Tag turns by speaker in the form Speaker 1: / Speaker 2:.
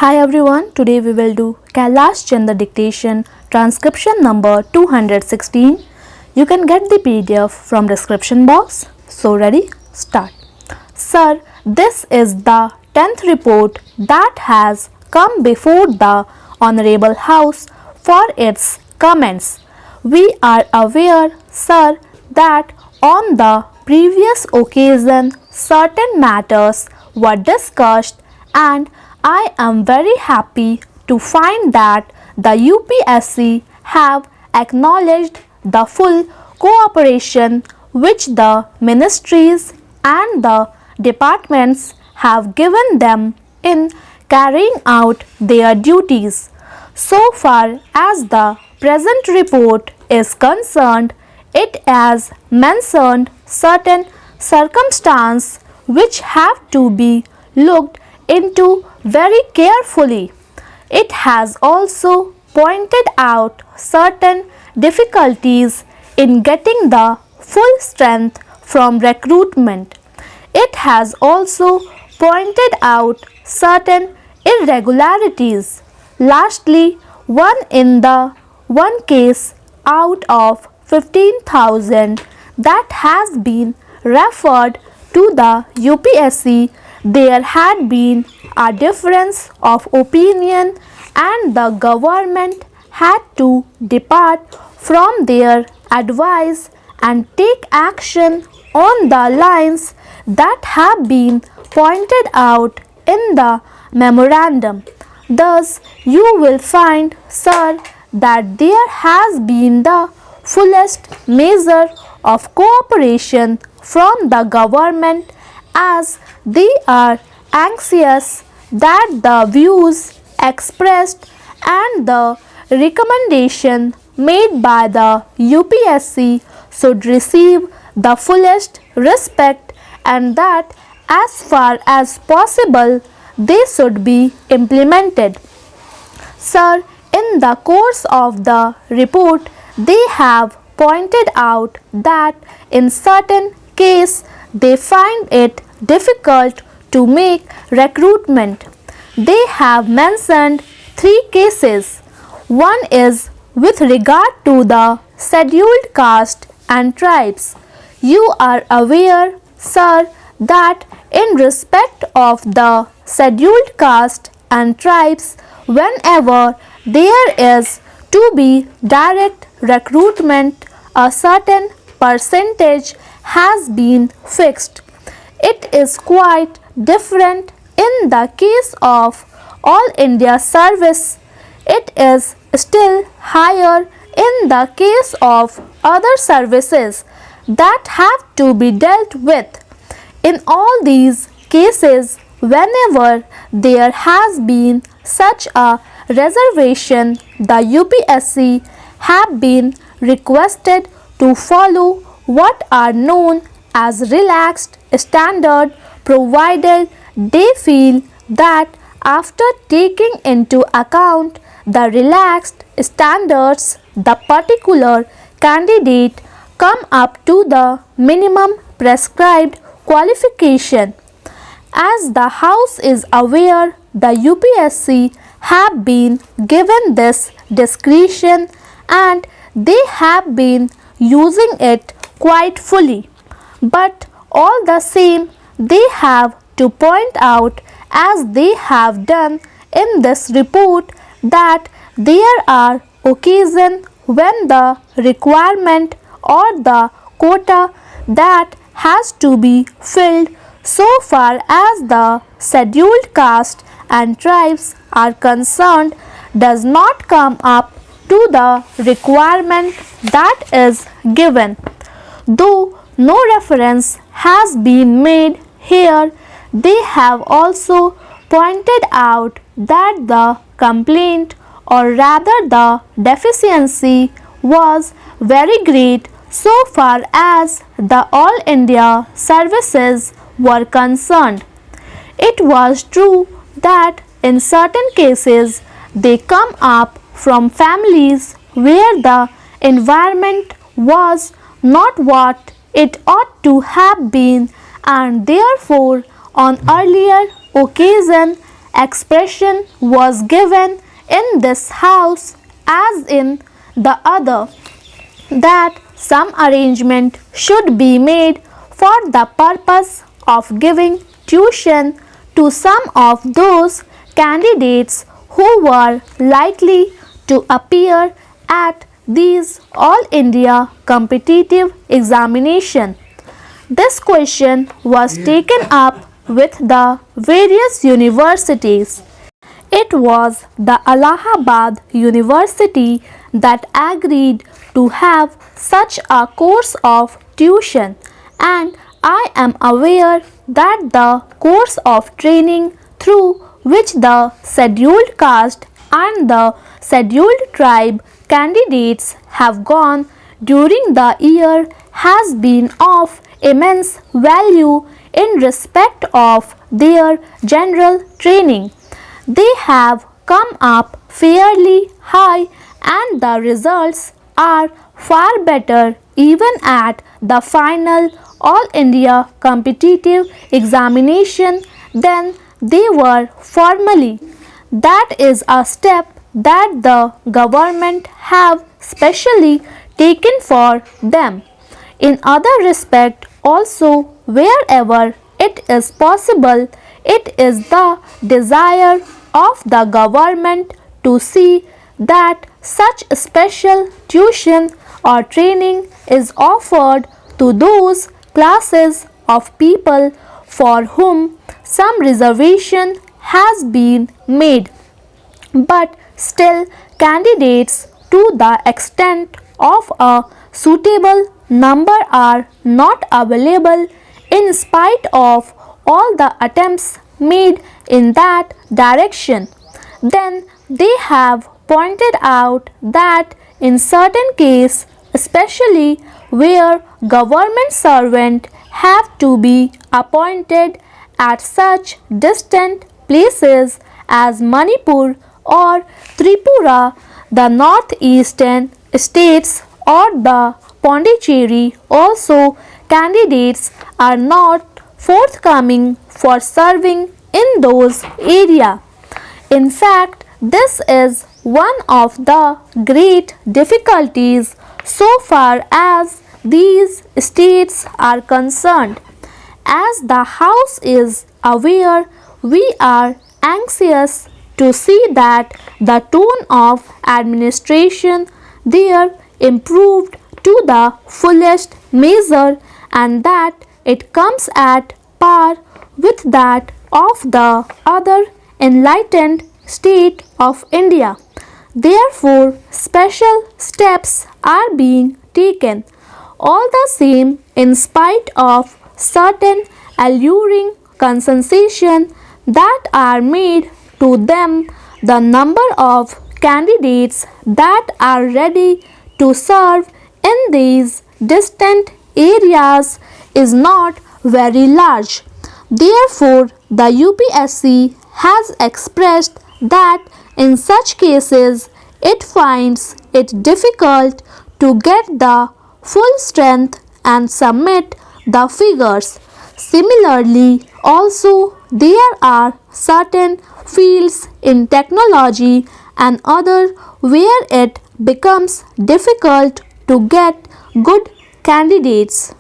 Speaker 1: Hi everyone, today we will do Kailash Chandra dictation transcription number 216. You can get the PDF from description box. So ready? Start. Sir, this is the 10th report that has come before the Honorable House for its comments. We are aware, sir, that on the previous occasion certain matters were discussed, and I am very happy to find that the UPSC have acknowledged the full cooperation which the ministries and the departments have given them in carrying out their duties. So far as the present report is concerned, it has mentioned certain circumstances which have to be looked into very carefully. It has also pointed out certain difficulties in getting the full strength from recruitment. It has also pointed out certain irregularities. Lastly, one case out of 15,000 that has been referred to the UPSC, there had been a difference of opinion and the government had to depart from their advice and take action on the lines that have been pointed out in the memorandum. Thus, you will find, sir, that there has been the fullest measure of cooperation from the government, as they are anxious that the views expressed and the recommendation made by the UPSC should receive the fullest respect, and that as far as possible they should be implemented. Sir, in the course of the report, they have pointed out that in certain cases they find it difficult to make recruitment. They have mentioned 3 cases. One is with regard to the scheduled caste and tribes. You are aware, sir, that in respect of the scheduled caste and tribes, whenever there is to be direct recruitment, a certain percentage has been fixed. It is quite different in the case of All India service. It is still higher in the case of other services that have to be dealt with. In all these cases, whenever there has been such a reservation, the UPSC have been requested to follow what are known as relaxed standard, provided they feel that after taking into account the relaxed standards, the particular candidate come up to the minimum prescribed qualification. As the House is aware, the UPSC have been given this discretion and they have been using it quite fully. But all the same, they have to point out, as they have done in this report, that there are occasions when the requirement or the quota that has to be filled so far as the scheduled caste and tribes are concerned does not come up to the requirement that is given. Though no reference has been made here, they have also pointed out that the complaint, or rather the deficiency, was very great so far as the All India services were concerned. It was true that in certain cases they come up from families where the environment was not what it ought to have been, and therefore on earlier occasion expression was given in this house as in the other, that some arrangement should be made for the purpose of giving tuition to some of those candidates who were likely to appear at these All India competitive examination. This question was taken up with the various universities. It was the Allahabad University that agreed to have such a course of tuition, and I am aware that the course of training through which the scheduled caste and the scheduled tribe candidates have gone during the year has been of immense value in respect of their general training. They have come up fairly high, and the results are far better even at the final All India competitive examination than they were formerly. That is a step that the government have specially taken for them. In other respect also, wherever it is possible, it is the desire of the government to see that such special tuition or training is offered to those classes of people for whom some reservation has been made, but still candidates to the extent of a suitable number are not available in spite of all the attempts made in that direction. Then they have pointed out that in certain cases, especially where government servants have to be appointed at such distant places as Manipur or Tripura, the northeastern states, or the Pondicherry, also candidates are not forthcoming for serving in those areas. In fact, this is one of the great difficulties so far as these states are concerned. As the House is aware, we are anxious to see that the tone of administration there improved to the fullest measure, and that it comes at par with that of the other enlightened state of India. Therefore, special steps are being taken. All the same, in spite of certain alluring concessions that are made to them, the number of candidates that are ready to serve in these distant areas is not very large. Therefore, the UPSC has expressed that in such cases it finds it difficult to get the full strength and submit the figures. Similarly, also there are certain fields in technology and other where it becomes difficult to get good candidates.